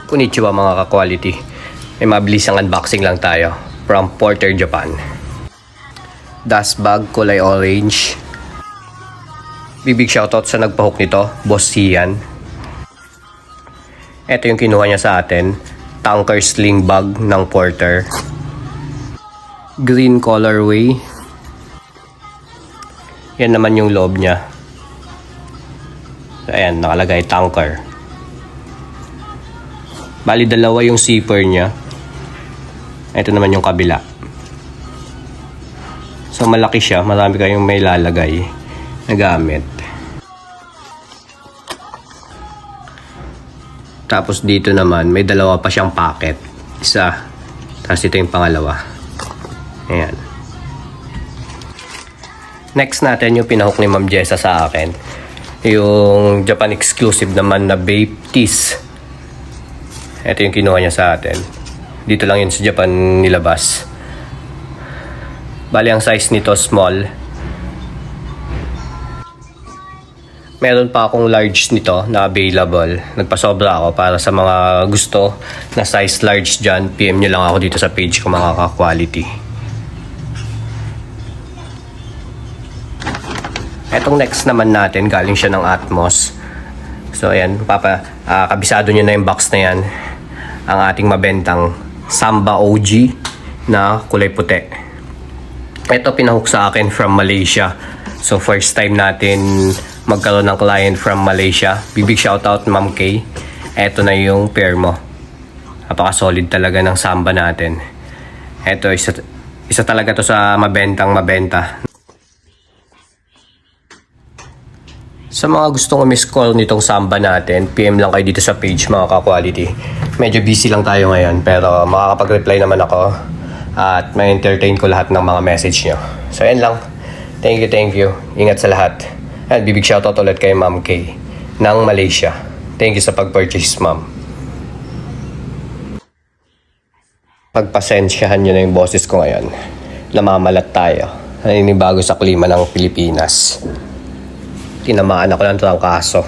Konnichiwa mga ka-quality. May mabilisang unboxing lang tayo from Porter, Japan. Dust bag, kulay orange. Big shoutout sa nagpahook nito, Boss Sian. Ito yung kinuha niya sa atin, tanker sling bag ng Porter. Green colorway. Yan naman yung loob niya. Ayan, nakalagay tanker. Bali dalawa yung zipper niya. Ito naman yung kabila. So malaki siya, marami kayong may lalagay na gamit. Tapos dito naman may dalawa pa siyang packet. Isa, tapos ito yung pangalawa. Ayan. Next natin yung pinahook ni Ma'am Jessa sa akin. Yung Japan exclusive naman na vape tees. Ito yung kinuha niya sa atin. Dito lang yun sa Japan nilabas. Bali ang size nito small. Meron pa akong large nito na available. Nagpasobra ako para sa mga gusto na size large dyan. PM nyo lang ako dito sa page ko mga ka-quality. Etong next naman natin, galing siya ng Atmos. So ayan, kabisado nyo na yung box na yan. Ang ating mabentang Samba OG na kulay puti. Ito pinahook sa akin from Malaysia. So first time natin magkaroon ng client from Malaysia. Big shoutout Ma'am K. Ito na yung pair mo. Napaka-solid talaga ng Samba natin. Ito, isa talaga to sa mabenta. Sa mga gustong umis-call nitong Samba natin, PM lang kayo dito sa page mga ka-quality. Medyo busy lang tayo ngayon pero makakapag-reply naman ako at may entertain ko lahat ng mga message nyo. So yan lang. Thank you. Ingat sa lahat. At big shoutout ulit kay Ma'am K ng Malaysia. Thank you sa pag-purchase, Ma'am. Pagpasensyahan nyo na yung boses ko ngayon. Namamalat tayo. Naninibago sa klima ng Pilipinas. Tinamaan ako ng trangkaso.